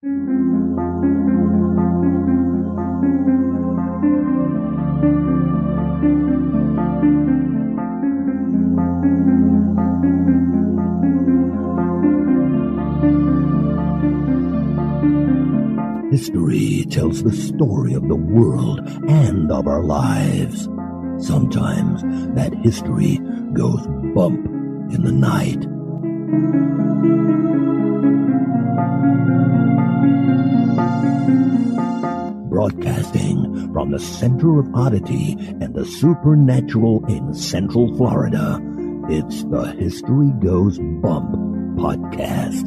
History tells the story of the world and of our lives. Sometimes that history goes bump in the night. Broadcasting from the center of oddity and the supernatural in Central Florida, it's the History Goes Bump podcast.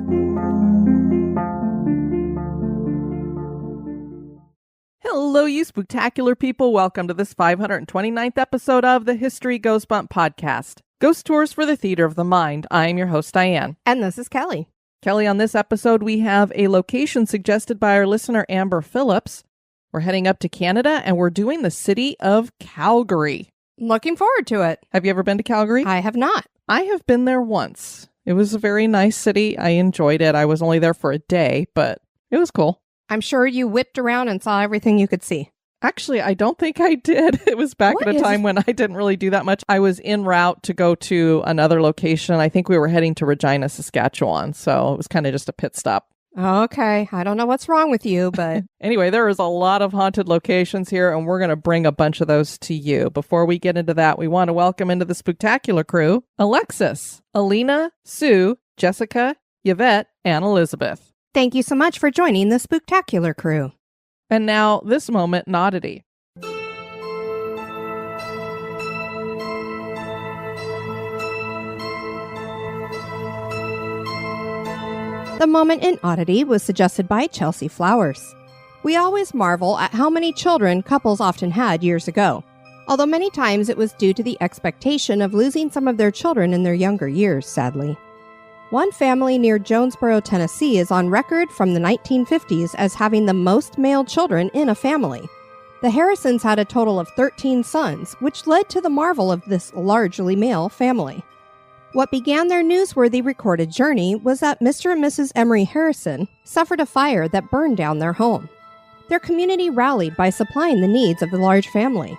Hello, you spooktacular people. Welcome to this 529th episode of the History Goes Bump podcast. Ghost Tours for the Theater of the Mind. I am your host, Diane. And this is Kelly. Kelly, on this episode, we have a location suggested by our listener, Amber Phillips. We're heading up to Canada, and we're doing the city of Calgary. Looking forward to it. Have you ever been to Calgary? I have not. I have been there once. It was a very nice city. I enjoyed it. I was only there for a day, but it was cool. I'm sure you whipped around and saw everything you could see. Actually, I don't think I did. It was back at a time when I didn't really do that much. I was en route to go to another location. I think we were heading to Regina, Saskatchewan. So it was kind of just a pit stop. Okay. I don't know what's wrong with you, but... Anyway, there is a lot of haunted locations here, and we're going to bring a bunch of those to you. Before we get into that, we want to welcome into the Spooktacular crew, Alexis, Alina, Sue, Jessica, Yvette, and Elizabeth. Thank you so much for joining the Spooktacular crew. And now, this moment in Oddity. The moment in Oddity was suggested by Chelsea Flowers. We always marvel at how many children couples often had years ago, although many times it was due to the expectation of losing some of their children in their younger years, sadly. One family near Jonesboro, Tennessee is on record from the 1950s as having the most male children in a family. The Harrisons had a total of 13 sons, which led to the marvel of this largely male family. What began their newsworthy recorded journey was that Mr. and Mrs. Emery Harrison suffered a fire that burned down their home. Their community rallied by supplying the needs of the large family.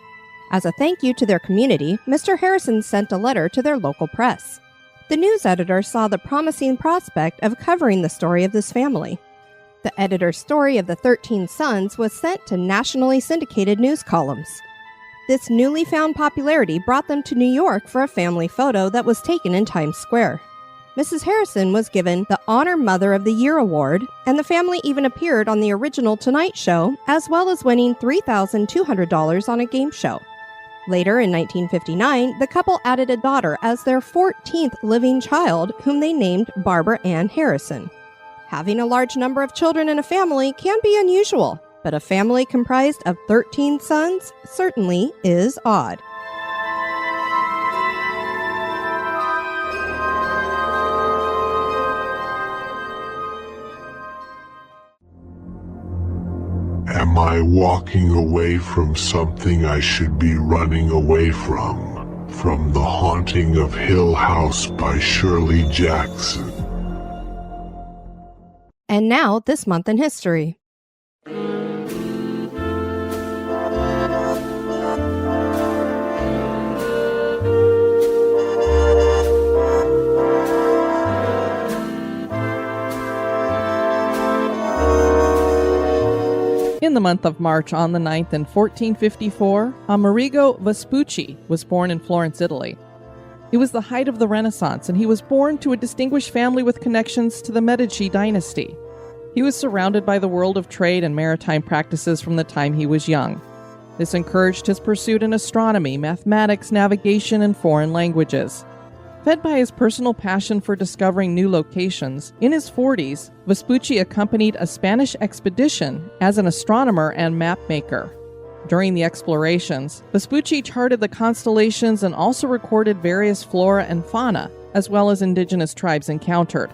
As a thank you to their community, Mr. Harrison sent a letter to their local press. The news editor saw the promising prospect of covering the story of this family. The editor's story of the 13 sons was sent to nationally syndicated news columns. This newly found popularity brought them to New York for a family photo that was taken in Times Square. Mrs. Harrison was given the Honor Mother of the Year award, and the family even appeared on the original Tonight Show, as well as winning $3,200 on a game show. Later, in 1959, the couple added a daughter as their 14th living child, whom they named Barbara Ann Harrison. Having a large number of children in a family can be unusual, but a family comprised of 13 sons certainly is odd. Am I walking away from something I should be running away from? From The Haunting of Hill House by Shirley Jackson. And now, this month in history. In the month of March on the 9th in 1454, Amerigo Vespucci was born in Florence, Italy. It was the height of the Renaissance, and he was born to a distinguished family with connections to the Medici dynasty. He was surrounded by the world of trade and maritime practices from the time he was young. This encouraged his pursuit in astronomy, mathematics, navigation, and foreign languages. Fed by his personal passion for discovering new locations, in his 40s, Vespucci accompanied a Spanish expedition as an astronomer and map maker. During the explorations, Vespucci charted the constellations and also recorded various flora and fauna, as well as indigenous tribes encountered.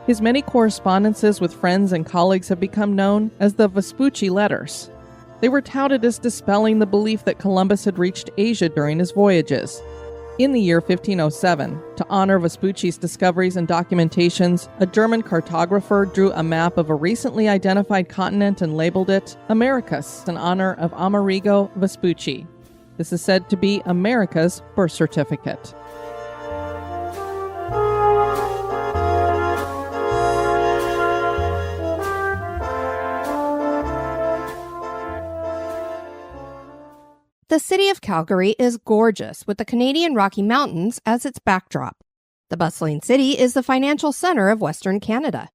His many correspondences with friends and colleagues have become known as the Vespucci Letters. They were touted as dispelling the belief that Columbus had reached Asia during his voyages. In the year 1507, to honor Vespucci's discoveries and documentations, a German cartographer drew a map of a recently identified continent and labeled it Americus in honor of Amerigo Vespucci. This is said to be America's birth certificate. The city of Calgary is gorgeous, with the Canadian Rocky Mountains as its backdrop. The bustling city is the financial center of Western Canada.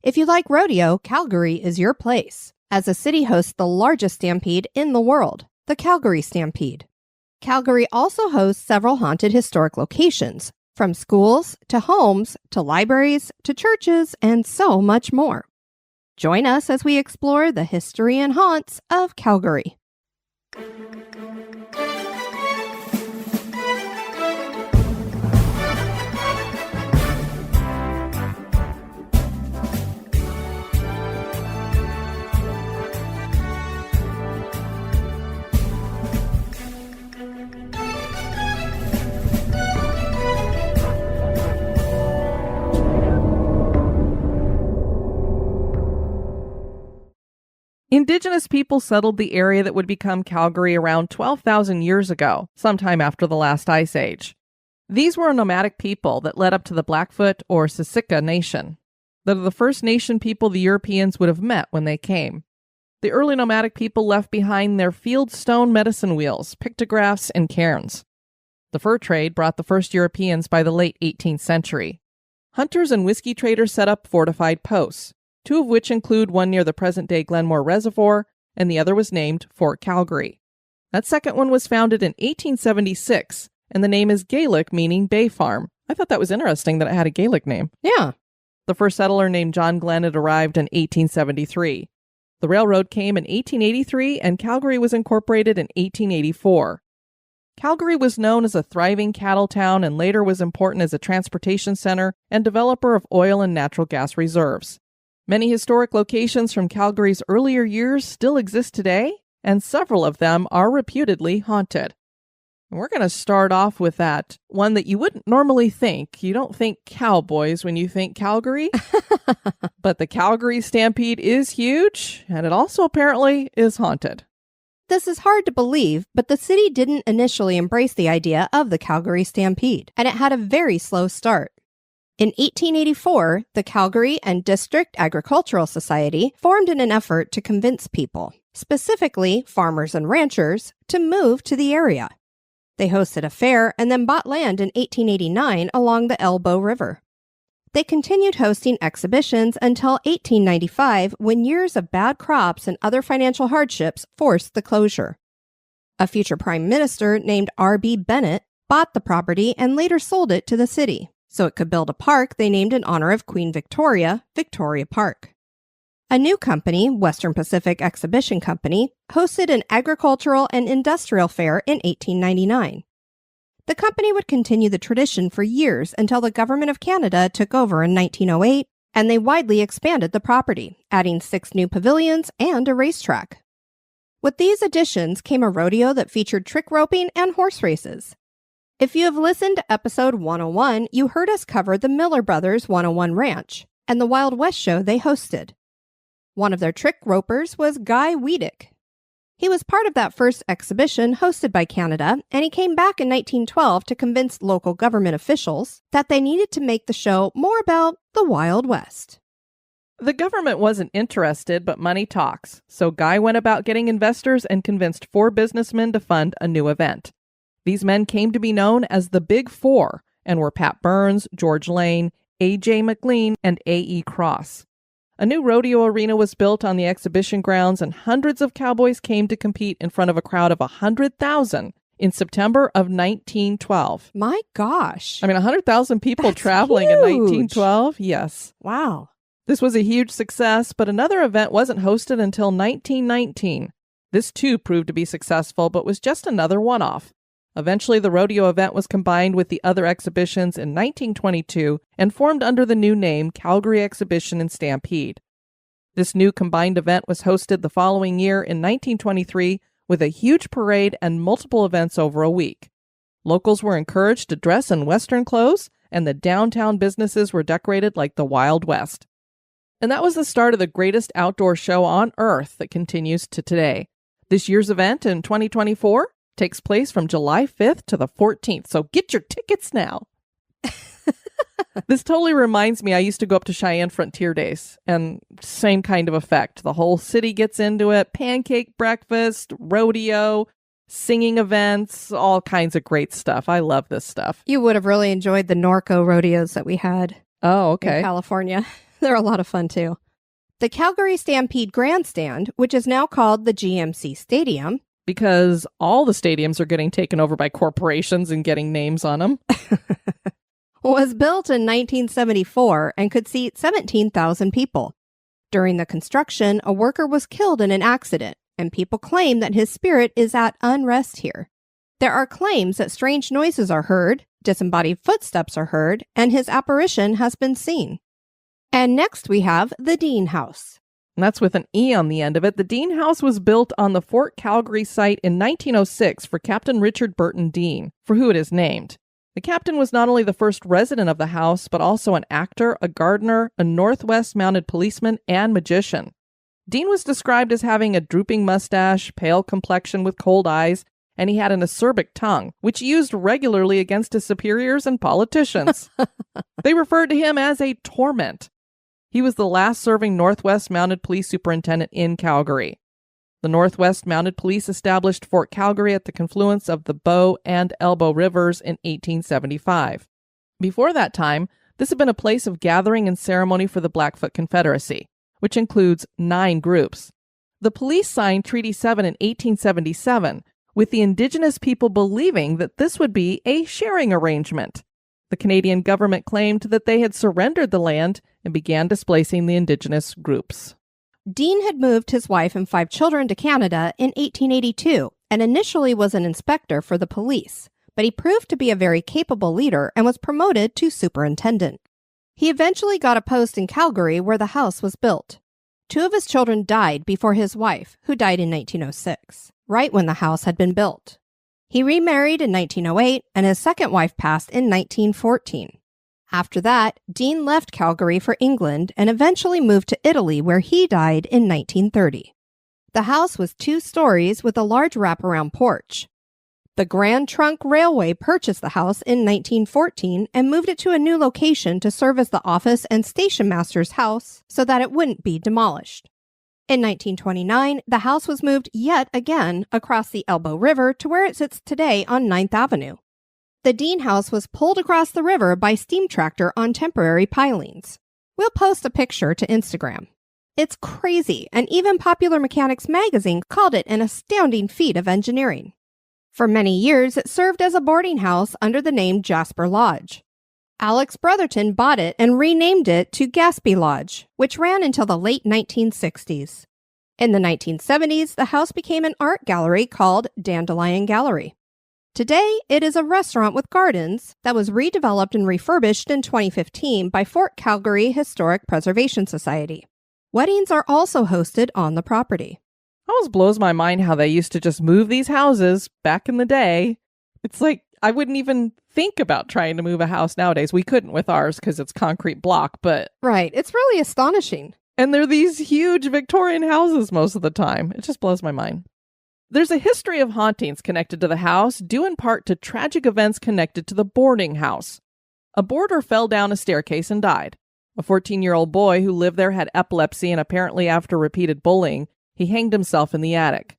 If you like rodeo, Calgary is your place, as the city hosts the largest stampede in the world, the Calgary Stampede. Calgary also hosts several haunted historic locations, from schools to homes to libraries to churches and so much more. Join us as we explore the history and haunts of Calgary. Indigenous people settled the area that would become Calgary around 12,000 years ago, sometime after the last ice age. These were a nomadic people that led up to the Blackfoot or Siksika Nation. They're the first nation people the Europeans would have met when they came. The early nomadic people left behind their field stone medicine wheels, pictographs, and cairns. The fur trade brought the first Europeans by the late 18th century. Hunters and whiskey traders set up fortified posts, two of which include one near the present-day Glenmore Reservoir, and the other was named Fort Calgary. That second one was founded in 1876, and the name is Gaelic, meaning Bay Farm. I thought that was interesting that it had a Gaelic name. Yeah. The first settler named John Glenn had arrived in 1873. The railroad came in 1883, and Calgary was incorporated in 1884. Calgary was known as a thriving cattle town and later was important as a transportation center and developer of oil and natural gas reserves. Many historic locations from Calgary's earlier years still exist today, and several of them are reputedly haunted. We're going to start off with that one that you wouldn't normally think. You don't think cowboys when you think Calgary, but the Calgary Stampede is huge, and it also apparently is haunted. This is hard to believe, but the city didn't initially embrace the idea of the Calgary Stampede, and it had a very slow start. In 1884, the Calgary and District Agricultural Society formed in an effort to convince people, specifically farmers and ranchers, to move to the area. They hosted a fair and then bought land in 1889 along the Elbow River. They continued hosting exhibitions until 1895, when years of bad crops and other financial hardships forced the closure. A future prime minister named R.B. Bennett bought the property and later sold it to the city, so it could build a park they named in honor of Queen Victoria, Victoria Park. A new company, Western Pacific Exhibition Company, hosted an agricultural and industrial fair in 1899. The company would continue the tradition for years until the Government of Canada took over in 1908, and they widely expanded the property, adding 6 new pavilions and a racetrack. With these additions came a rodeo that featured trick roping and horse races. If you have listened to episode 101, you heard us cover the Miller Brothers 101 Ranch and the Wild West show they hosted. One of their trick ropers was Guy Wiedeck. He was part of that first exhibition hosted by Canada, and he came back in 1912 to convince local government officials that they needed to make the show more about the Wild West. The government wasn't interested, but money talks, so Guy went about getting investors and convinced 4 businessmen to fund a new event. These men came to be known as the Big Four and were Pat Burns, George Lane, A.J. McLean, and A.E. Cross. A new rodeo arena was built on the exhibition grounds, and hundreds of cowboys came to compete in front of a crowd of 100,000 in September of 1912. My gosh. 100,000 people That's traveling huge. in 1912? Yes. Wow. This was a huge success, but another event wasn't hosted until 1919. This too proved to be successful, but was just another one-off. Eventually, the rodeo event was combined with the other exhibitions in 1922 and formed under the new name Calgary Exhibition and Stampede. This new combined event was hosted the following year in 1923 with a huge parade and multiple events over a week. Locals were encouraged to dress in Western clothes, and the downtown businesses were decorated like the Wild West. And that was the start of the greatest outdoor show on Earth that continues to today. This year's event in 2024 takes place from July 5th to the 14th, so get your tickets now. This totally reminds me, I used to go up to Cheyenne Frontier Days, and same kind of effect. The whole city gets into it, pancake breakfast, rodeo, singing events, all kinds of great stuff. I love this stuff. You would have really enjoyed the Norco rodeos that we had in California. They're a lot of fun, too. The Calgary Stampede Grandstand, which is now called the GMC Stadium. Because all the stadiums are getting taken over by corporations and getting names on them. Was built in 1974 and could seat 17,000 people. During the construction, a worker was killed in an accident, and people claim that his spirit is at unrest here. There are claims that strange noises are heard, disembodied footsteps are heard, and his apparition has been seen. And next we have the Dean House. And that's with an E on the end of it. The Dean House was built on the Fort Calgary site in 1906 for Captain Richard Burton Dean, for who it is named. The captain was not only the first resident of the house, but also an actor, a gardener, a Northwest mounted policeman, and magician. Dean was described as having a drooping mustache, pale complexion with cold eyes, and he had an acerbic tongue, which he used regularly against his superiors and politicians. They referred to him as a torment. He was the last serving Northwest Mounted Police Superintendent in Calgary. The Northwest Mounted Police established Fort Calgary at the confluence of the Bow and Elbow Rivers in 1875. Before that time, this had been a place of gathering and ceremony for the Blackfoot Confederacy, which includes 9 groups. The police signed Treaty 7 in 1877, with the Indigenous people believing that this would be a sharing arrangement. The Canadian government claimed that they had surrendered the land and began displacing the Indigenous groups. Dean had moved his wife and 5 children to Canada in 1882 and initially was an inspector for the police, but he proved to be a very capable leader and was promoted to superintendent. He eventually got a post in Calgary where the house was built. 2 of his children died before his wife, who died in 1906, right when the house had been built. He remarried in 1908 and his second wife passed in 1914. After that, Dean left Calgary for England and eventually moved to Italy, where he died in 1930. The house was 2 stories with a large wraparound porch. The Grand Trunk Railway purchased the house in 1914 and moved it to a new location to serve as the office and station master's house so that it wouldn't be demolished. In 1929, the house was moved yet again across the Elbow River to where it sits today on 9th Avenue. The Dean House was pulled across the river by steam tractor on temporary pilings. We'll post a picture to Instagram. It's crazy, and even Popular Mechanics magazine called it an astounding feat of engineering. For many years, it served as a boarding house under the name Jasper Lodge. Alex Brotherton bought it and renamed it to Gaspee Lodge, which ran until the late 1960s. In the 1970s, the house became an art gallery called Dandelion Gallery. Today, it is a restaurant with gardens that was redeveloped and refurbished in 2015 by Fort Calgary Historic Preservation Society. Weddings are also hosted on the property. It always blows my mind how they used to just move these houses back in the day. It's like I wouldn't even think about trying to move a house nowadays. We couldn't with ours because it's concrete block, but... Right. It's really astonishing. And they're these huge Victorian houses most of the time. It just blows my mind. There's a history of hauntings connected to the house, due in part to tragic events connected to the boarding house. A boarder fell down a staircase and died. A 14-year-old boy who lived there had epilepsy, and apparently after repeated bullying, he hanged himself in the attic.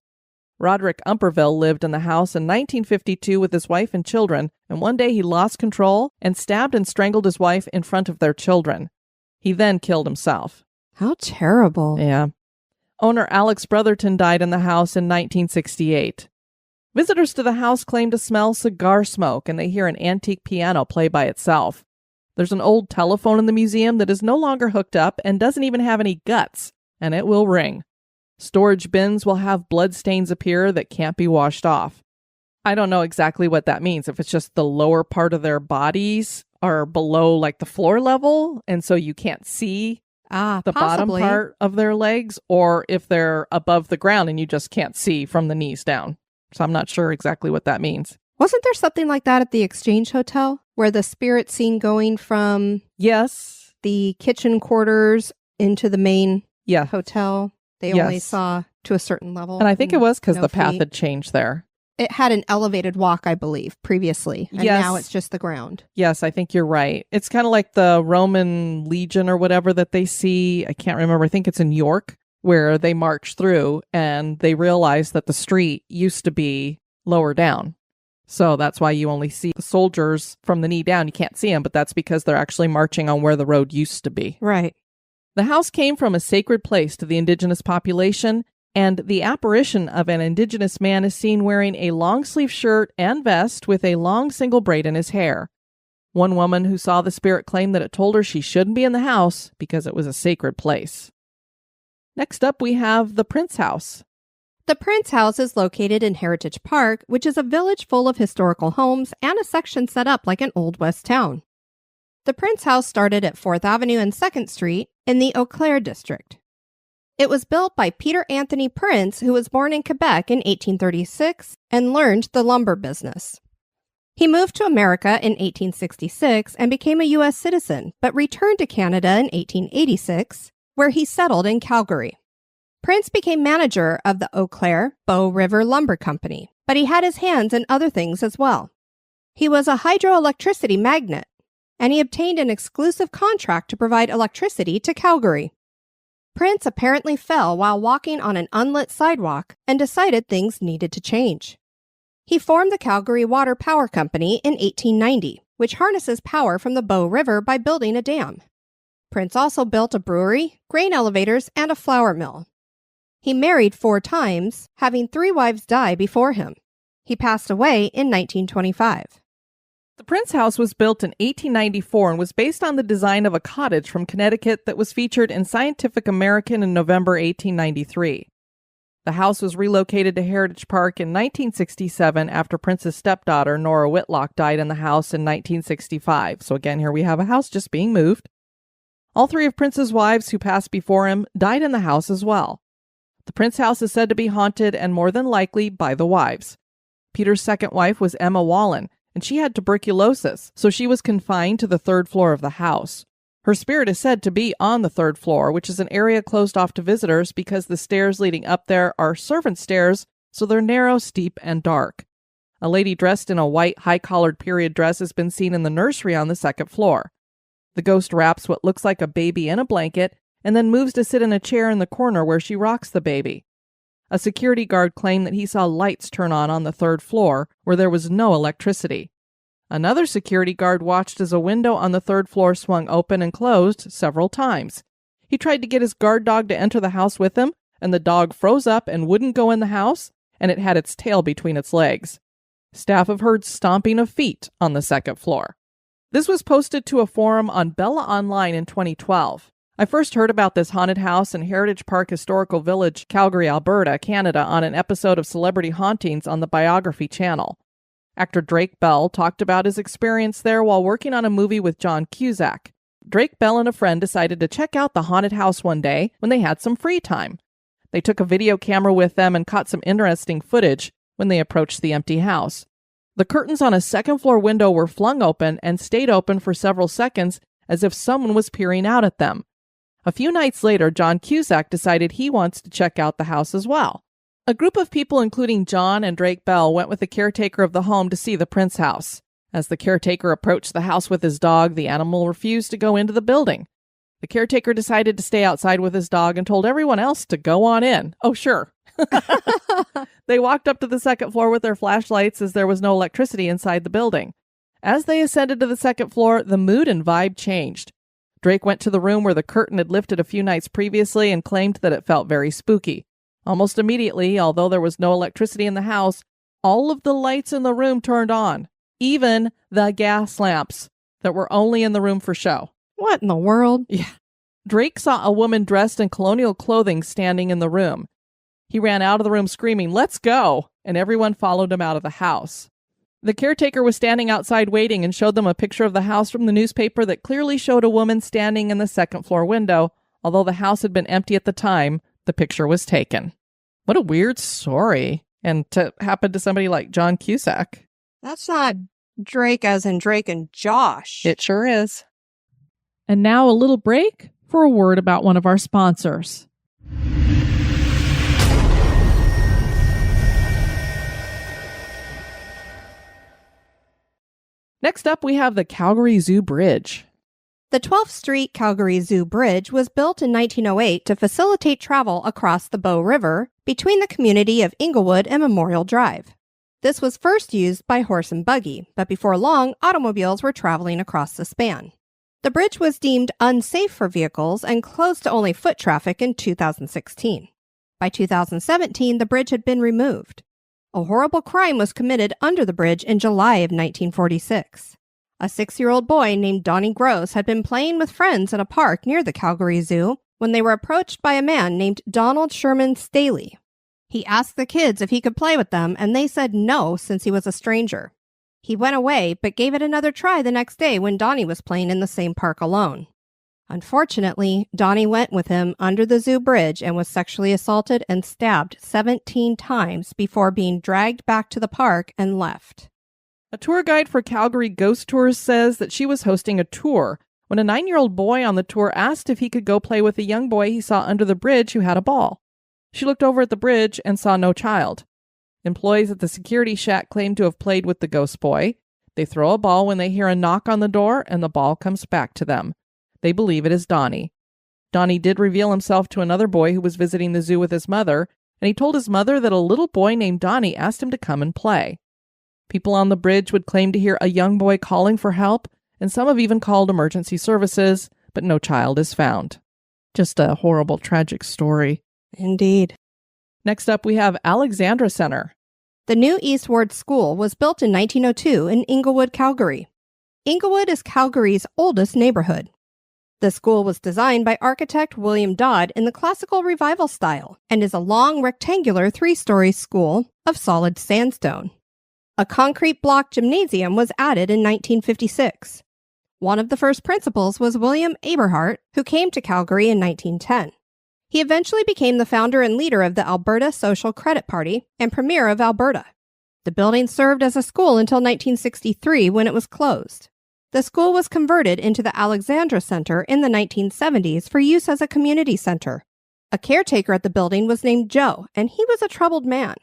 Roderick Umperville lived in the house in 1952 with his wife and children, and one day he lost control and stabbed and strangled his wife in front of their children. He then killed himself. How terrible. Yeah. Owner Alex Brotherton died in the house in 1968. Visitors to the house claim to smell cigar smoke, and they hear an antique piano play by itself. There's an old telephone in the museum that is no longer hooked up and doesn't even have any guts, and it will ring. Storage bins will have blood stains appear that can't be washed off. I don't know exactly what that means, if it's just the lower part of their bodies are below like the floor level, and so you can't see the bottom part of their legs, or if they're above the ground and you just can't see from the knees down. So I'm not sure exactly what that means. Wasn't there something like that at the Exchange Hotel where the spirit seen going from Yes. the kitchen quarters into the main Yeah. hotel? They Yes. only saw to a certain level. And I think it was because no the path feet. had changed there. It had an elevated walk, I believe, previously. And Yes. now it's just the ground. Yes, I think you're right. It's kind of like the Roman Legion or whatever that they see. I can't remember. I think it's in York where they march through and they realize that the street used to be lower down. So that's why you only see the soldiers from the knee down. You can't see them, but that's because they're actually marching on where the road used to be. Right. The house came from a sacred place to the indigenous population, and the apparition of an indigenous man is seen wearing a long-sleeve shirt and vest with a long single braid in his hair. One woman who saw the spirit claimed that it told her she shouldn't be in the house because it was a sacred place. Next up, we have the Prince House. The Prince House is located in Heritage Park, which is a village full of historical homes and a section set up like an Old West town. The Prince House started at 4th Avenue and 2nd Street in the Eau Claire district. It was built by Peter Anthony Prince, who was born in Quebec in 1836 and learned the lumber business. He moved to America in 1866 and became a U.S. citizen, but returned to Canada in 1886, where he settled in Calgary. Prince became manager of the Eau Claire Bow River Lumber Company, but he had his hands in other things as well. He was a hydroelectricity magnate, and he obtained an exclusive contract to provide electricity to Calgary. Prince apparently fell while walking on an unlit sidewalk and decided things needed to change. He formed the Calgary Water Power Company in 1890, which harnesses power from the Bow River by building a dam. Prince also built a brewery, grain elevators, and a flour mill. He married 4 times, having 3 wives die before him. He passed away in 1925. The Prince House was built in 1894 and was based on the design of a cottage from Connecticut that was featured in Scientific American in November 1893. The house was relocated to Heritage Park in 1967 after Prince's stepdaughter, Nora Whitlock, died in the house in 1965. So again, here we have a house just being moved. All 3 of Prince's wives who passed before him died in the house as well. The Prince House is said to be haunted and more than likely by the wives. Peter's second wife was Emma Wallen, and she had tuberculosis, so she was confined to the 3rd floor of the house. Her spirit is said to be on the 3rd floor, which is an area closed off to visitors because the stairs leading up there are servant stairs, so they're narrow, steep, and dark. A lady dressed in a white, high-collared period dress has been seen in the nursery on the 2nd floor. The ghost wraps what looks like a baby in a blanket and then moves to sit in a chair in the corner where she rocks the baby. A security guard claimed that he saw lights turn on the 3rd floor where there was no electricity. Another security guard watched as a window on the 3rd floor swung open and closed several times. He tried to get his guard dog to enter the house with him, and the dog froze up and wouldn't go in the house, and it had its tail between its legs. Staff have heard stomping of feet on the 2nd floor. This was posted to a forum on Bella Online in 2012. I first heard about this haunted house in Heritage Park Historical Village, Calgary, Alberta, Canada, on an episode of Celebrity Hauntings on the Biography channel. Actor Drake Bell talked about his experience there while working on a movie with John Cusack. Drake Bell and a friend decided to check out the haunted house one day when they had some free time. They took a video camera with them and caught some interesting footage when they approached the empty house. The curtains on a 2nd floor window were flung open and stayed open for several seconds as if someone was peering out at them. A few nights later, John Cusack decided he wants to check out the house as well. A group of people, including John and Drake Bell, went with the caretaker of the home to see the Prince House. As the caretaker approached the house with his dog, the animal refused to go into the building. The caretaker decided to stay outside with his dog and told everyone else to go on in. Oh, sure. They walked up to the 2nd floor with their flashlights as there was no electricity inside the building. As they ascended to the 2nd floor, the mood and vibe changed. Drake went to the room where the curtain had lifted a few nights previously and claimed that it felt very spooky. Almost immediately, although there was no electricity in the house, all of the lights in the room turned on, even the gas lamps that were only in the room for show. What in the world? Yeah. Drake saw a woman dressed in colonial clothing standing in the room. He ran out of the room screaming, "Let's go!" and everyone followed him out of the house. The caretaker was standing outside waiting and showed them a picture of the house from the newspaper that clearly showed a woman standing in the 2nd floor window. Although the house had been empty at the time the picture was taken. What a weird story. And to happen to somebody like John Cusack. That's not Drake as in Drake and Josh. It sure is. And now a little break for a word about one of our sponsors. Next up, we have the Calgary Zoo Bridge. The 12th Street Calgary Zoo Bridge was built in 1908 to facilitate travel across the Bow River between the community of Inglewood and Memorial Drive. This was first used by horse and buggy, but before long, automobiles were traveling across the span. The bridge was deemed unsafe for vehicles and closed to only foot traffic in 2016. By 2017, the bridge had been removed. A horrible crime was committed under the bridge in July of 1946. A 6-year-old boy named Donnie Gross had been playing with friends at a park near the Calgary Zoo when they were approached by a man named Donald Sherman Staley. He asked the kids if he could play with them, and they said no since he was a stranger. He went away, but gave it another try the next day when Donnie was playing in the same park alone. Unfortunately, Donnie went with him under the zoo bridge and was sexually assaulted and stabbed 17 times before being dragged back to the park and left. A tour guide for Calgary Ghost Tours says that she was hosting a tour when a 9-year-old boy on the tour asked if he could go play with a young boy he saw under the bridge who had a ball. She looked over at the bridge and saw no child. Employees at the security shack claimed to have played with the ghost boy. They throw a ball when they hear a knock on the door, and the ball comes back to them. They believe it is Donnie. Donnie did reveal himself to another boy who was visiting the zoo with his mother, and he told his mother that a little boy named Donnie asked him to come and play. People on the bridge would claim to hear a young boy calling for help, and some have even called emergency services, but no child is found. Just a horrible, tragic story. Indeed. Next up, we have Alexandra Center. The new East Ward School was built in 1902 in Inglewood, Calgary. Inglewood is Calgary's oldest neighborhood. The school was designed by architect William Dodd in the classical revival style and is a long rectangular 3-story school of solid sandstone. A concrete block gymnasium was added in 1956. One of the first principals was William Aberhart, who came to Calgary in 1910. He eventually became the founder and leader of the Alberta Social Credit Party and Premier of Alberta. The building served as a school until 1963 when it was closed. The school was converted into the Alexandra Center in the 1970s for use as a community center. A caretaker at the building was named Joe, and he was a troubled man.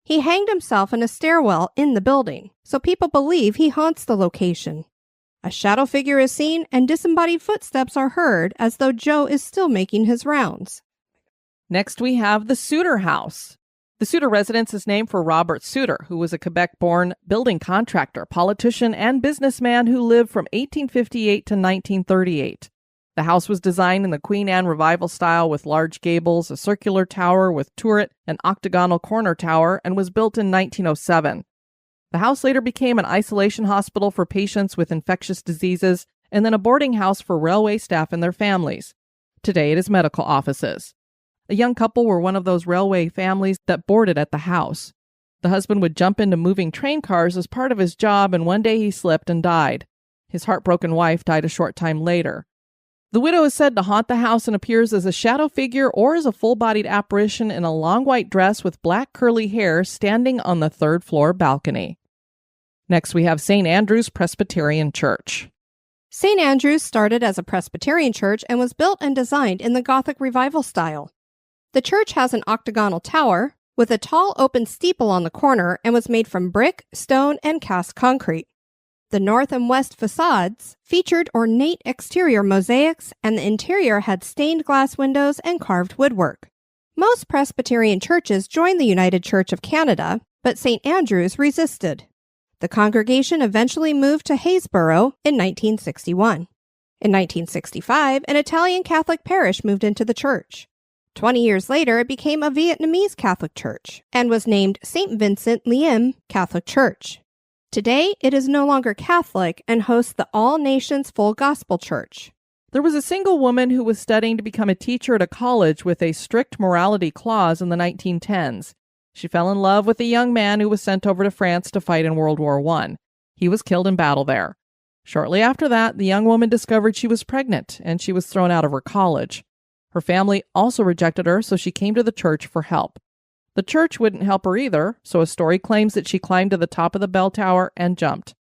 He hanged himself in a stairwell in the building, so people believe he haunts the location. A shadow figure is seen and disembodied footsteps are heard as though Joe is still making his rounds. Next, we have the Suter House. The Suter residence is named for Robert Suter, who was a Quebec-born building contractor, politician, and businessman who lived from 1858 to 1938. The house was designed in the Queen Anne Revival style with large gables, a circular tower with turret, and octagonal corner tower, and was built in 1907. The house later became an isolation hospital for patients with infectious diseases and then a boarding house for railway staff and their families. Today it is medical offices. A young couple were one of those railway families that boarded at the house. The husband would jump into moving train cars as part of his job, and one day he slipped and died. His heartbroken wife died a short time later. The widow is said to haunt the house and appears as a shadow figure or as a full-bodied apparition in a long white dress with black curly hair standing on the third-floor balcony. Next, we have St. Andrew's Presbyterian Church. St. Andrew's started as a Presbyterian church and was built and designed in the Gothic Revival style. The church has an octagonal tower with a tall open steeple on the corner and was made from brick, stone, and cast concrete. The north and west facades featured ornate exterior mosaics, and the interior had stained glass windows and carved woodwork. Most Presbyterian churches joined the United Church of Canada, but St. Andrew's resisted. The congregation eventually moved to Haysboro in 1961. In 1965, an Italian Catholic parish moved into the church. 20 years later, it became a Vietnamese Catholic church and was named St. Vincent Liem Catholic Church. Today, it is no longer Catholic and hosts the All Nations Full Gospel Church. There was a single woman who was studying to become a teacher at a college with a strict morality clause in the 1910s. She fell in love with a young man who was sent over to France to fight in World War I. He was killed in battle there. Shortly after that, the young woman discovered she was pregnant, and she was thrown out of her college. Her family also rejected her, so she came to the church for help. The church wouldn't help her either, so a story claims that she climbed to the top of the bell tower and jumped.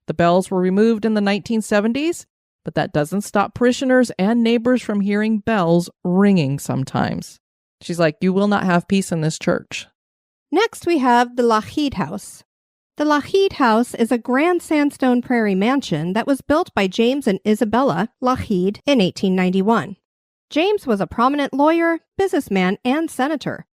The bells were removed in the 1970s, but that doesn't stop parishioners and neighbors from hearing bells ringing sometimes. She's like, you will not have peace in this church. Next, we have the Lougheed House. The Lougheed House is a grand sandstone prairie mansion that was built by James and Isabella Lougheed in 1891. James was a prominent lawyer, businessman, and senator.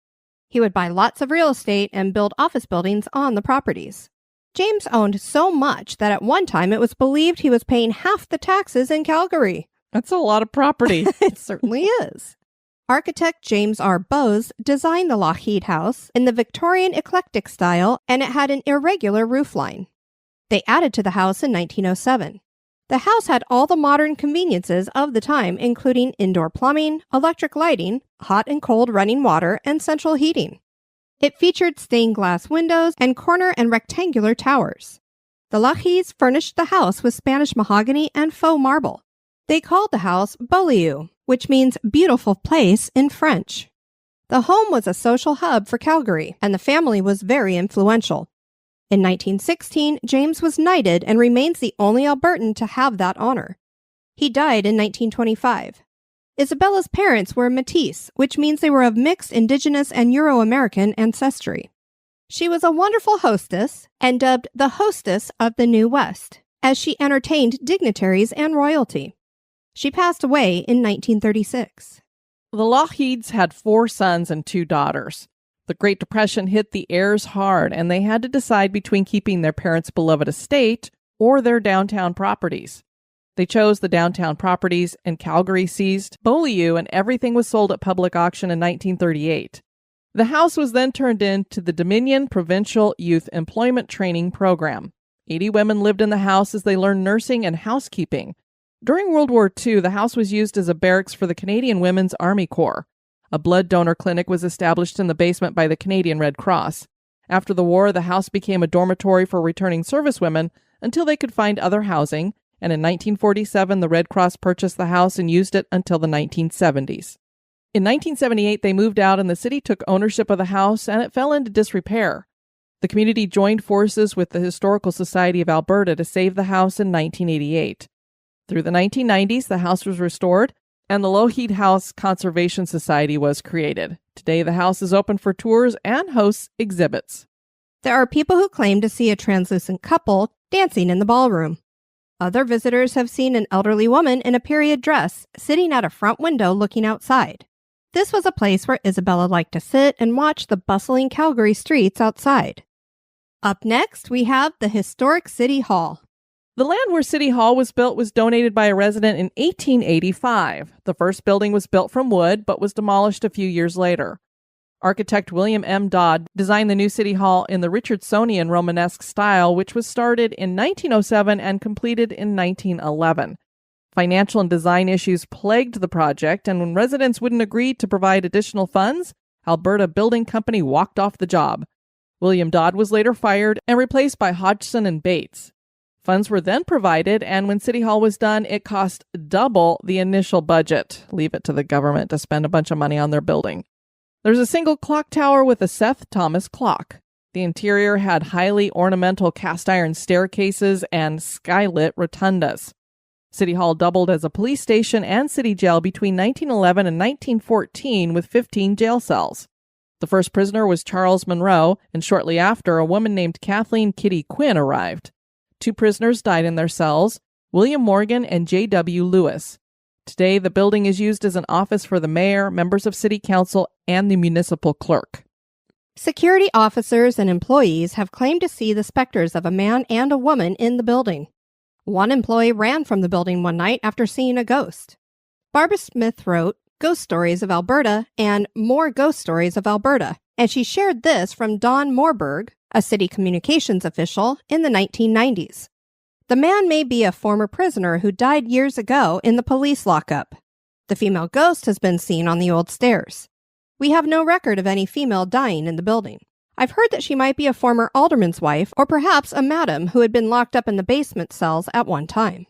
He would buy lots of real estate and build office buildings on the properties. James owned so much that at one time it was believed he was paying half the taxes in Calgary. That's a lot of property. It certainly is. Architect James R. Bowes designed the Lougheed House in the Victorian eclectic style, and it had an irregular roofline. They added to the house in 1907. The house had all the modern conveniences of the time, including indoor plumbing, electric lighting, hot and cold running water, and central heating. It featured stained glass windows and corner and rectangular towers. The Lougheeds furnished the house with Spanish mahogany and faux marble. They called the house Beaulieu, which means beautiful place in French. The home was a social hub for Calgary, and the family was very influential. In 1916, James was knighted and remains the only Albertan to have that honor. He died in 1925. Isabella's parents were Métis, which means they were of mixed Indigenous and Euro-American ancestry. She was a wonderful hostess and dubbed the Hostess of the New West, as she entertained dignitaries and royalty. She passed away in 1936. The Lougheeds had 4 sons and 2 daughters. The Great Depression hit the heirs hard, and they had to decide between keeping their parents' beloved estate or their downtown properties. They chose the downtown properties, and Calgary seized Beaulieu, and everything was sold at public auction in 1938. The house was then turned into the Dominion Provincial Youth Employment Training Program. 80 women lived in the house as they learned nursing and housekeeping. During World War II, the house was used as a barracks for the Canadian Women's Army Corps. A blood donor clinic was established in the basement by the Canadian Red Cross. After the war, the house became a dormitory for returning servicewomen until they could find other housing, and in 1947, the Red Cross purchased the house and used it until the 1970s. In 1978, they moved out and the city took ownership of the house, and it fell into disrepair. The community joined forces with the Historical Society of Alberta to save the house in 1988. Through the 1990s, the house was restored, and the Lougheed House Conservation Society was created. Today, the house is open for tours and hosts exhibits. There are people who claim to see a translucent couple dancing in the ballroom. Other visitors have seen an elderly woman in a period dress sitting at a front window looking outside. This was a place where Isabella liked to sit and watch the bustling Calgary streets outside. Up next, we have the historic City Hall. The land where City Hall was built was donated by a resident in 1885. The first building was built from wood, but was demolished a few years later. Architect William M. Dodd designed the new City Hall in the Richardsonian Romanesque style, which was started in 1907 and completed in 1911. Financial and design issues plagued the project, and when residents wouldn't agree to provide additional funds, Alberta Building Company walked off the job. William Dodd was later fired and replaced by Hodgson and Bates. Funds were then provided, and when City Hall was done, it cost double the initial budget. Leave it to the government to spend a bunch of money on their building. There's a single clock tower with a Seth Thomas clock. The interior had highly ornamental cast iron staircases and skylit rotundas. City Hall doubled as a police station and city jail between 1911 and 1914 with 15 jail cells. The first prisoner was Charles Monroe, and shortly after, a woman named Kathleen Kitty Quinn arrived. 2 prisoners died in their cells, William Morgan and J.W. Lewis. Today, the building is used as an office for the mayor, members of city council, and the municipal clerk. Security officers and employees have claimed to see the specters of a man and a woman in the building. One employee ran from the building one night after seeing a ghost. Barbara Smith wrote Ghost Stories of Alberta and More Ghost Stories of Alberta, and she shared this from Don Morberg, a city communications official, in the 1990s. The man may be a former prisoner who died years ago in the police lockup. The female ghost has been seen on the old stairs. We have no record of any female dying in the building. I've heard that she might be a former alderman's wife or perhaps a madam who had been locked up in the basement cells at one time.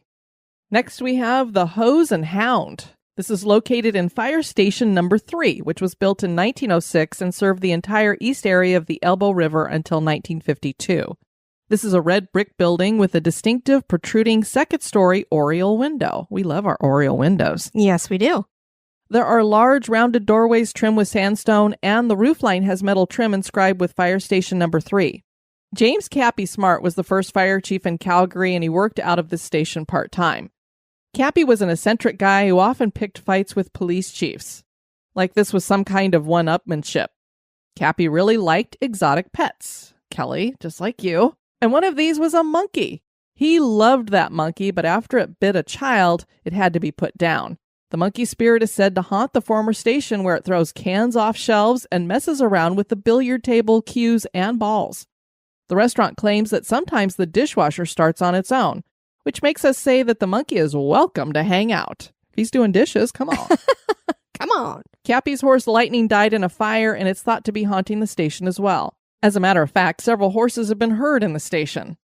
Next, we have the Hose and Hound. This is located in Fire Station Number 3, which was built in 1906 and served the entire east area of the Elbow River until 1952. This is a red brick building with a distinctive protruding second-story oriel window. We love our oriel windows. Yes, we do. There are large rounded doorways trimmed with sandstone, and the roofline has metal trim inscribed with Fire Station Number 3. James Cappy Smart was the first fire chief in Calgary, and he worked out of this station part-time. Cappy was an eccentric guy who often picked fights with police chiefs. Like this was some kind of one-upmanship. Cappy really liked exotic pets. Kelly, just like you. And one of these was a monkey. He loved that monkey, but after it bit a child, it had to be put down. The monkey spirit is said to haunt the former station, where it throws cans off shelves and messes around with the billiard table, cues, and balls. The restaurant claims that sometimes the dishwasher starts on its own, which makes us say that the monkey is welcome to hang out. If he's doing dishes, come on. Come on. Cappy's horse Lightning died in a fire, and it's thought to be haunting the station as well. As a matter of fact, several horses have been heard in the station.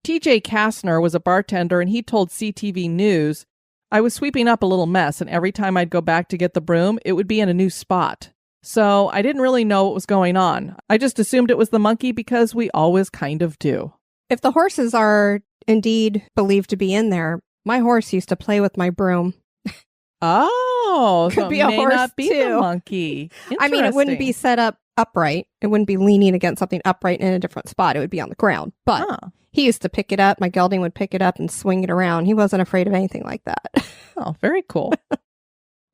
TJ Kastner was a bartender, and he told CTV News, "I was sweeping up a little mess, and every time I'd go back to get the broom, it would be in a new spot. So I didn't really know what was going on. I just assumed it was the monkey because we always kind of do." If the horses are indeed believed to be in there, my horse used to play with my broom. Oh, Could so be it a may horse, not be too. the monkey. I mean, it wouldn't be set up upright. It wouldn't be leaning against something upright in a different spot. It would be on the ground. But he used to pick it up. My gelding would pick it up and swing it around. He wasn't afraid of anything like that. Oh, very cool.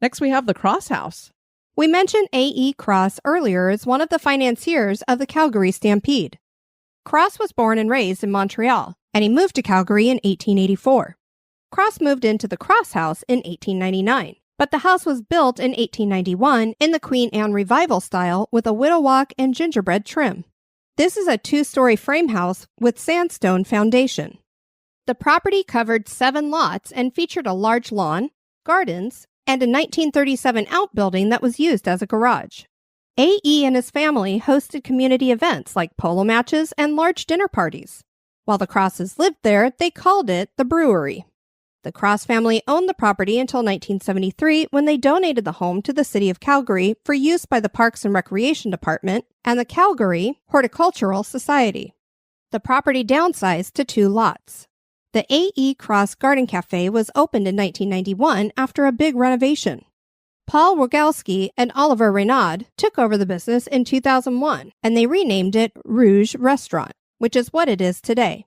Next, we have the Cross House. We mentioned A.E. Cross earlier as one of the financiers of the Calgary Stampede. Cross was born and raised in Montreal, and he moved to Calgary in 1884. Cross moved into the Cross House in 1899, but the house was built in 1891 in the Queen Anne Revival style with a widow walk and gingerbread trim. This is a 2-story frame house with sandstone foundation. The property covered 7 lots and featured a large lawn, gardens, and a 1937 outbuilding that was used as a garage. A.E. and his family hosted community events like polo matches and large dinner parties. While the Crosses lived there, they called it the brewery. The Cross family owned the property until 1973 when they donated the home to the city of Calgary for use by the Parks and Recreation Department and the Calgary Horticultural Society. The property downsized to 2 lots. The A.E. Cross Garden Cafe was opened in 1991 after a big renovation. Paul Rogalski and Oliver Renaud took over the business in 2001, and they renamed it Rouge Restaurant, which is what it is today.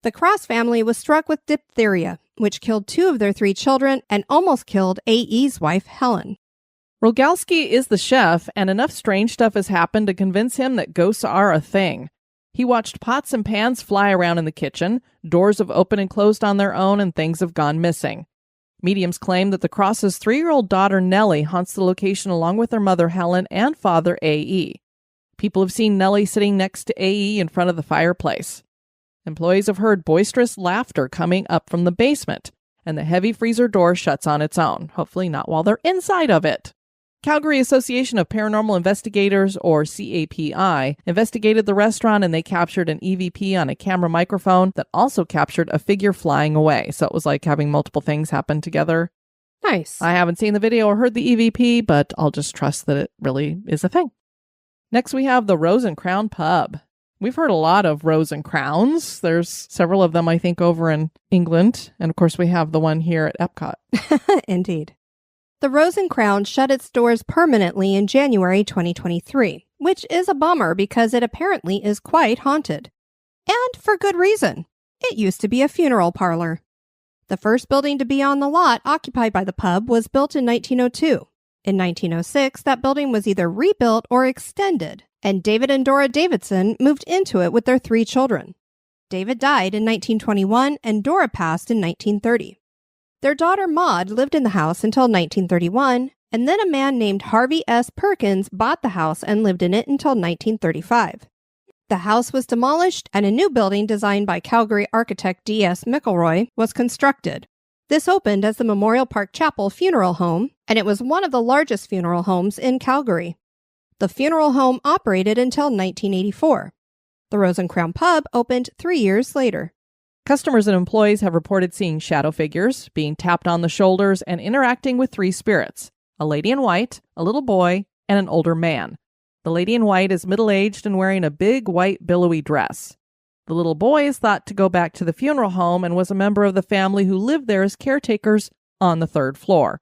The Cross family was struck with diphtheria, which killed 2 of their 3 children and almost killed A.E.'s wife, Helen. Rogalski is the chef, and enough strange stuff has happened to convince him that ghosts are a thing. He watched pots and pans fly around in the kitchen, doors have opened and closed on their own, and things have gone missing. Mediums claim that the Cross's 3-year-old daughter Nellie haunts the location along with her mother Helen and father A.E. People have seen Nellie sitting next to A.E. in front of the fireplace. Employees have heard boisterous laughter coming up from the basement, and the heavy freezer door shuts on its own, hopefully not while they're inside of it. Calgary Association of Paranormal Investigators, or CAPI, investigated the restaurant, and they captured an EVP on a camera microphone that also captured a figure flying away. So it was like having multiple things happen together. Nice. I haven't seen the video or heard the EVP, but I'll just trust that it really is a thing. Next, we have the Rose and Crown Pub. We've heard a lot of Rose and Crowns. There's several of them, I think, over in England. And of course, we have the one here at Epcot. Indeed. The Rose and Crown shut its doors permanently in January 2023, which is a bummer because it apparently is quite haunted. And for good reason. It used to be a funeral parlor. The first building to be on the lot occupied by the pub was built in 1902. In 1906, that building was either rebuilt or extended, and David and Dora Davidson moved into it with their 3 children. David died in 1921 and Dora passed in 1930. Their daughter Maud lived in the house until 1931, and then a man named Harvey S. Perkins bought the house and lived in it until 1935. The house was demolished and a new building designed by Calgary architect D.S. McElroy was constructed. This opened as the Memorial Park Chapel Funeral Home, and it was one of the largest funeral homes in Calgary. The funeral home operated until 1984. The Rose and Crown Pub opened 3 years later. Customers and employees have reported seeing shadow figures, being tapped on the shoulders, and interacting with 3 spirits: a lady in white, a little boy, and an older man. The lady in white is middle-aged and wearing a big white billowy dress. The little boy is thought to go back to the funeral home and was a member of the family who lived there as caretakers on the 3rd floor.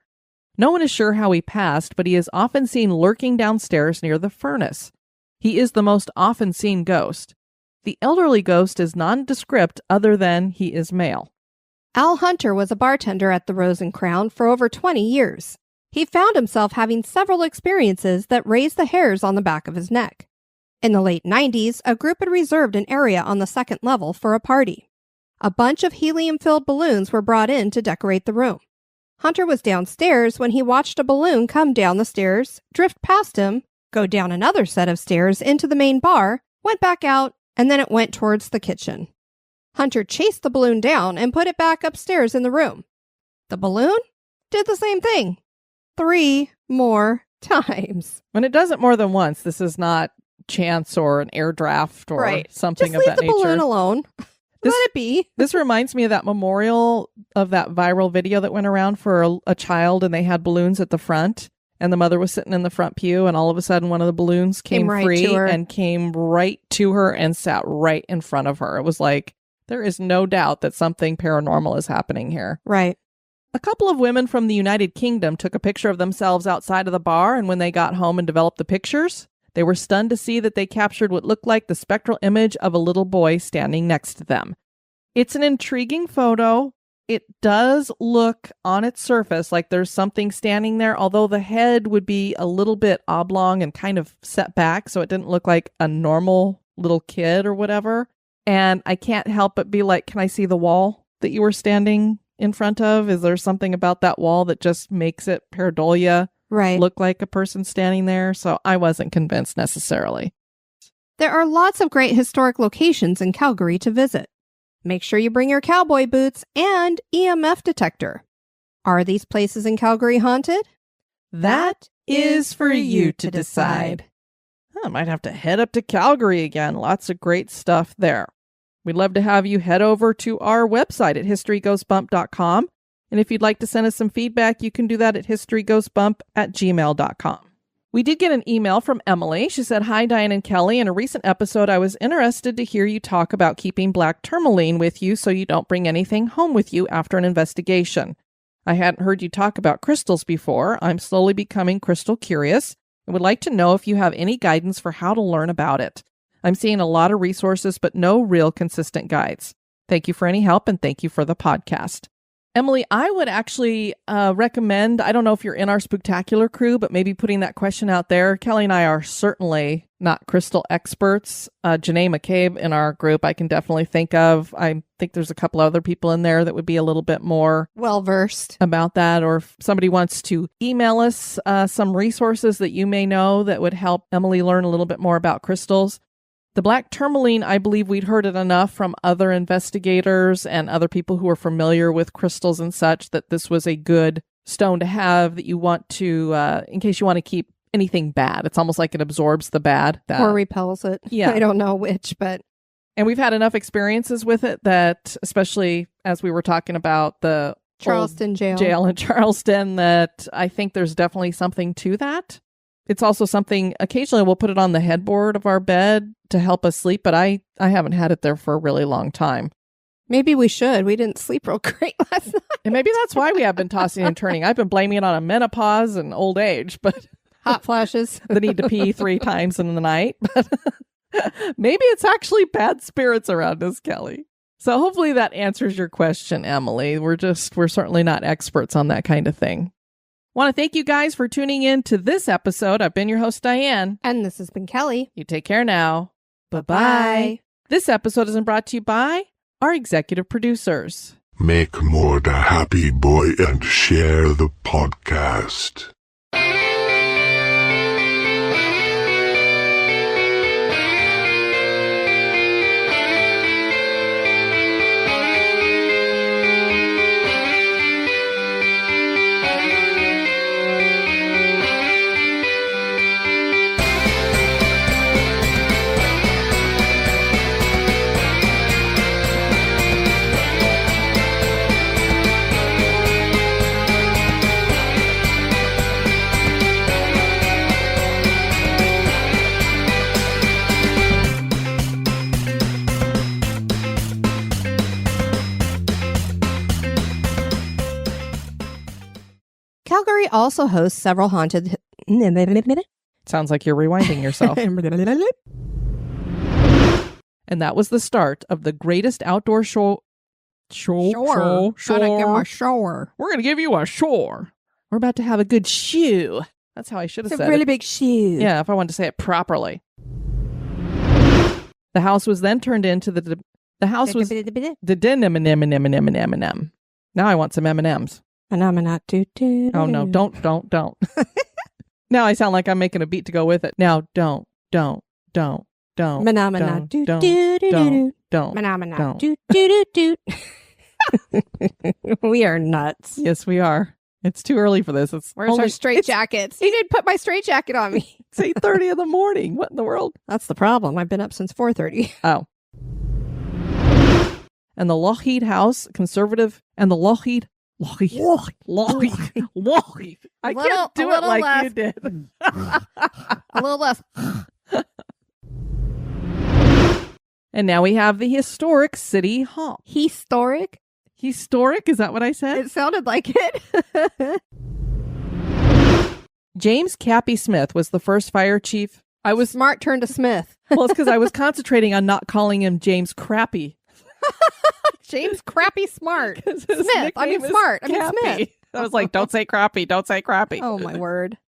No one is sure how he passed, but he is often seen lurking downstairs near the furnace. He is the most often seen ghost. The elderly ghost is nondescript other than he is male. Al Hunter was a bartender at the Rose and Crown for over 20 years. He found himself having several experiences that raised the hairs on the back of his neck. In the late 90s, a group had reserved an area on the 2nd level for a party. A bunch of helium-filled balloons were brought in to decorate the room. Hunter was downstairs when he watched a balloon come down the stairs, drift past him, go down another set of stairs into the main bar, went back out, and then it went towards the kitchen. Hunter chased the balloon down and put it back upstairs in the room. The balloon did the same thing 3 more times. When it does it more than once, this is not chance or an air draft or something Just of that nature. leave the balloon alone. Let it be. This reminds me of that memorial of that viral video that went around for a child, and they had balloons at the front. And the mother was sitting in the front pew, and all of a sudden one of the balloons came right free to her. and came right to her and sat right in front of her. It was like, there is no doubt that something paranormal is happening here. Right. A couple of women from the United Kingdom took a picture of themselves outside of the bar, and when they got home and developed the pictures, they were stunned to see that they captured what looked like the spectral image of a little boy standing next to them. It's an intriguing photo. It does look on its surface like there's something standing there, although the head would be a little bit oblong and kind of set back, so it didn't look like a normal little kid or whatever. And I can't help but be like, can I see the wall that you were standing in front of? Is there something about that wall that just makes it pareidolia look like a person standing there? So I wasn't convinced necessarily. There are lots of great historic locations in Calgary to visit. Make sure you bring your cowboy boots and EMF detector. Are these places in Calgary haunted? That is for you to decide. I might have to head up to Calgary again. Lots of great stuff there. We'd love to have you head over to our website at historygoesbump.com. And if you'd like to send us some feedback, you can do that at historygoesbump@gmail.com. We did get an email from Emily. She said, "Hi, Diane and Kelly. In a recent episode, I was interested to hear you talk about keeping black tourmaline with you so you don't bring anything home with you after an investigation. I hadn't heard you talk about crystals before. I'm slowly becoming crystal curious and would like to know if you have any guidance for how to learn about it. I'm seeing a lot of resources, but no real consistent guides. Thank you for any help, and thank you for the podcast." Emily, I would actually recommend, I don't know if you're in our Spooktacular crew, but maybe putting that question out there. Kelly and I are certainly not crystal experts. Janae McCabe in our group, I can definitely think of. I think there's a couple other people in there that would be a little bit more well-versed about that. Or if somebody wants to email us some resources that you may know that would help Emily learn a little bit more about crystals. The black tourmaline, I believe we'd heard it enough from other investigators and other people who are familiar with crystals and such that this was a good stone to have that you want to, in case you want to keep anything bad. It's almost like it absorbs the bad. Or repels it. Yeah. I don't know which, but... And we've had enough experiences with it that, especially as we were talking about the Charleston jail in Charleston, that I think there's definitely something to that. It's also something, occasionally we'll put it on the headboard of our bed to help us sleep, but I haven't had it there for a really long time. Maybe we should. We didn't sleep real great last night. And maybe that's why we have been tossing and turning. I've been blaming it on a menopause and old age, but hot flashes, the need to pee 3 times in the night. But maybe it's actually bad spirits around us, Kelly. So hopefully that answers your question, Emily. We're certainly not experts on that kind of thing. Want to thank you guys for tuning in to this episode. I've been your host, Diane. And this has been Kelly. You take care now. Bye-bye. This episode is brought to you by our executive producers. Make more the happy boy and share the podcast. also hosts several haunted... Sounds like you're rewinding yourself. And that was the start of the greatest outdoor show. Gotta give him a shower. We're going to give you a shore. We're about to have a good shoe. That's how I should have It's said a really it. big shoe. Yeah, if I wanted to say it properly. The house was then turned into the house was the Now I want some M&Ms. Oh no, don't. Now I sound like I'm making a beat to go with it. Now don't. Phenomena. We are nuts. Yes, we are. It's too early for this. Where's our straight jackets? You didn't put my straight jacket on me. It's 8:30 in the morning. What in the world? That's the problem. I've been up since 4:30. Oh. And the Lougheed House, conservative, and the Lougheed. I can't do it like less. you did. A little less. And now we have the historic City Hall. Historic? Historic? Is that what I said? It sounded like it. James Cappy Smith was the first fire chief. I was Smart turn to Smith. Well, it's because I was concentrating on not calling him James Crappy. James Crappy Smart. His Smith. I mean nickname is Smart. I mean Cappy. Smith. I was like, don't say crappy. Don't say crappy. Oh, my word.